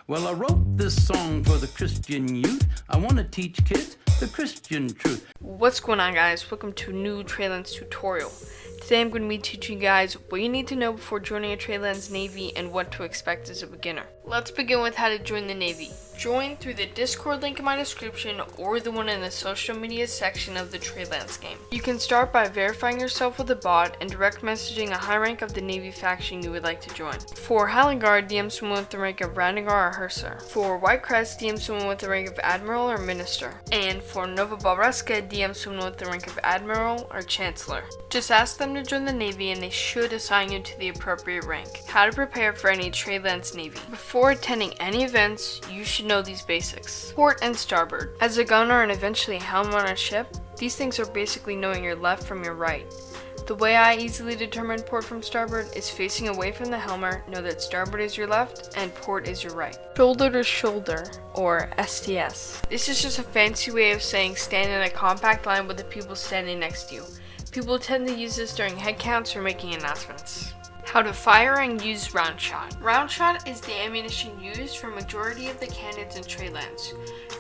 Well, I wrote this song for the Christian youth. I want to teach kids the Christian truth. What's going on, guys? Welcome to a new Tradelands tutorial. Today I'm going to be teaching you guys what you need to know before joining a Tradelands Navy and what to expect as a beginner. Let's begin with how to join the Navy. Join through the Discord link in my description or the one in the social media section of the Tradelands game. You can start by verifying yourself with a bot and direct messaging a high rank of the Navy faction you would like to join. For Highland Guard, DM someone with the rank of Rounding or Hursar. For White Crest, DM someone with the rank of Admiral or Minister. And for Nova Balresca, DM someone with the rank of Admiral or Chancellor. Just ask them to join the Navy and they should assign you to the appropriate rank. How to prepare for any Tradelands Navy. Before attending any events, you should know these basics. Port and starboard. As a gunner and eventually helm on a ship, these things are basically knowing your left from your right. The way I easily determine port from starboard is facing away from the helmer, know that starboard is your left and port is your right. Shoulder to shoulder, or STS. This is just a fancy way of saying stand in a compact line with the people standing next to you. People tend to use this during head counts or making announcements. How to fire and use round shot. Round shot is the ammunition used for majority of the cannons in Tradelands.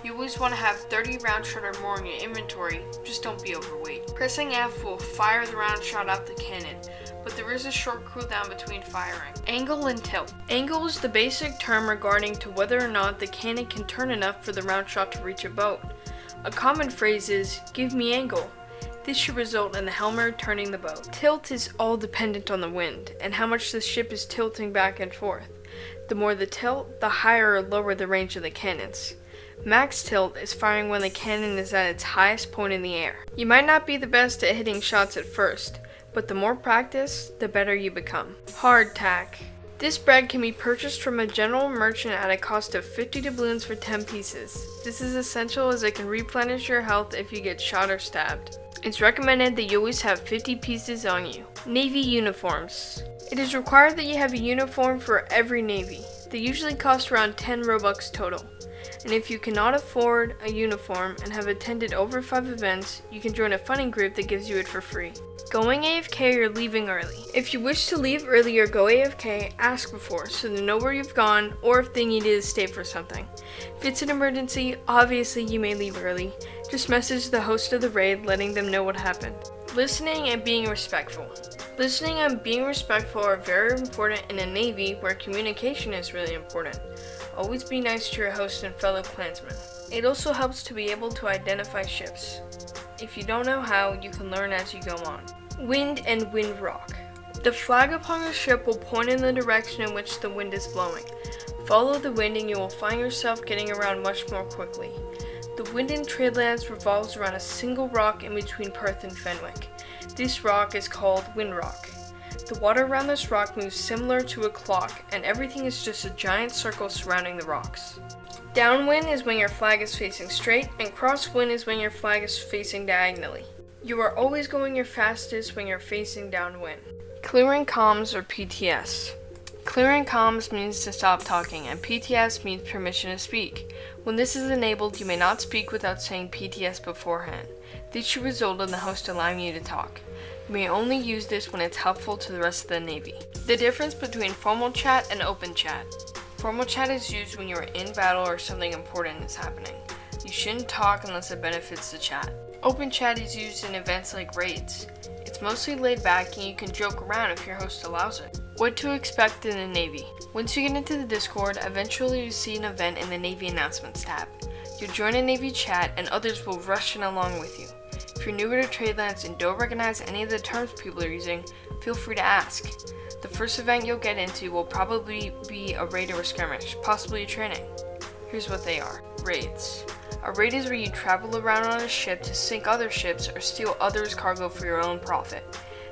You always want to have 30 round shot or more in your inventory, just don't be overweight. Pressing F will fire the round shot out the cannon, but there is a short cooldown between firing. Angle and tilt. Angle is the basic term regarding to whether or not the cannon can turn enough for the round shot to reach a boat. A common phrase is, "Give me angle." This should result in the helmer turning the boat. Tilt is all dependent on the wind and how much the ship is tilting back and forth. The more the tilt, the higher or lower the range of the cannons. Max tilt is firing when the cannon is at its highest point in the air. You might not be the best at hitting shots at first, but the more practice, the better you become. Hard tack. This bread can be purchased from a general merchant at a cost of 50 doubloons for 10 pieces. This is essential as it can replenish your health if you get shot or stabbed. It's recommended that you always have 50 pieces on you. Navy uniforms. It is required that you have a uniform for every Navy. They usually cost around 10 Robux total. And if you cannot afford a uniform and have attended over 5 events, you can join a funding group that gives you it for free. Going AFK or leaving early. If you wish to leave early or go AFK, ask before so they know where you've gone or if they need you to stay for something. If it's an emergency, obviously you may leave early. Just message the host of the raid letting them know what happened. Listening and being respectful. Listening and being respectful are very important in a Navy where communication is really important. Always be nice to your host and fellow clansmen. It also helps to be able to identify ships. If you don't know how, you can learn as you go on. Wind and Windrock. The flag upon your ship will point in the direction in which the wind is blowing. Follow the wind and you will find yourself getting around much more quickly. The wind in Tradelands revolves around a single rock in between Perth and Fenwick. This rock is called Windrock. The water around this rock moves similar to a clock, and everything is just a giant circle surrounding the rocks. Downwind is when your flag is facing straight, and crosswind is when your flag is facing diagonally. You are always going your fastest when you're facing downwind. Clearing comms or PTS. Clearing comms means to stop talking, and PTS means permission to speak. When this is enabled, you may not speak without saying PTS beforehand. This should result in the host allowing you to talk. You may only use this when it's helpful to the rest of the Navy. The difference between formal chat and open chat. Formal chat is used when you are in battle or something important is happening. You shouldn't talk unless it benefits the chat. Open chat is used in events like raids. It's mostly laid back and you can joke around if your host allows it. What to expect in the Navy. Once you get into the Discord, eventually you see an event in the Navy Announcements tab. You'll join a Navy chat and others will rush in along with you. If you're newer to Tradelands and don't recognize any of the terms people are using, feel free to ask. The first event you'll get into will probably be a raid or a skirmish, possibly a training. Here's what they are. Raids. A raid is where you travel around on a ship to sink other ships or steal others' cargo for your own profit.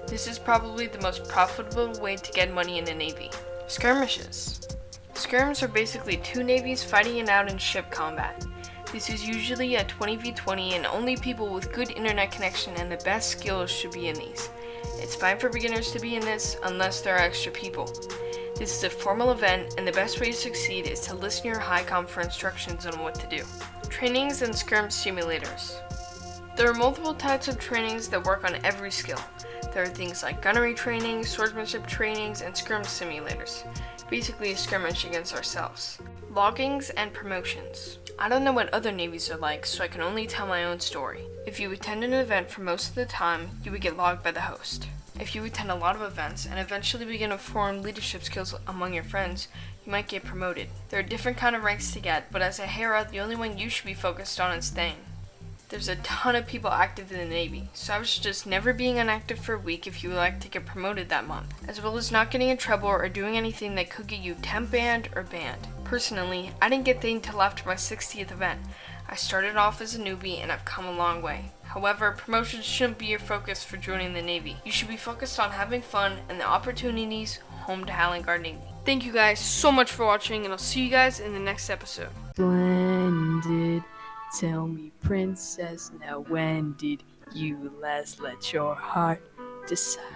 This is probably the most profitable way to get money in the Navy. Skirmishes. Skirms are basically 2 navies fighting it out in ship combat. This is usually a 20v20 and only people with good internet connection and the best skills should be in these. It's fine for beginners to be in this unless there are extra people. This is a formal event and the best way to succeed is to listen to your HICOM for instructions on what to do. Trainings and Skirm simulators. There are multiple types of trainings that work on every skill. There are things like gunnery trainings, swordsmanship trainings, and skirm simulators. Basically a skirmish against ourselves. Loggings and promotions. I don't know what other navies are like, so I can only tell my own story. If you attend an event for most of the time, you would get logged by the host. If you attend a lot of events and eventually begin to form leadership skills among your friends, you might get promoted. There are different kind of ranks to get, but as a hero, the only one you should be focused on is staying. There's a ton of people active in the Navy, so I would suggest never being inactive for a week if you would like to get promoted that month, as well as not getting in trouble or doing anything that could get you temp banned or banned. Personally, I didn't get there until after my 60th event. I started off as a newbie and I've come a long way. However, promotions shouldn't be your focus for joining the Navy. You should be focused on having fun and the opportunities home to Hallingard Navy. Thank you guys so much for watching, and I'll see you guys in the next episode. Splendid. Tell me, princess, now when did you last let your heart decide?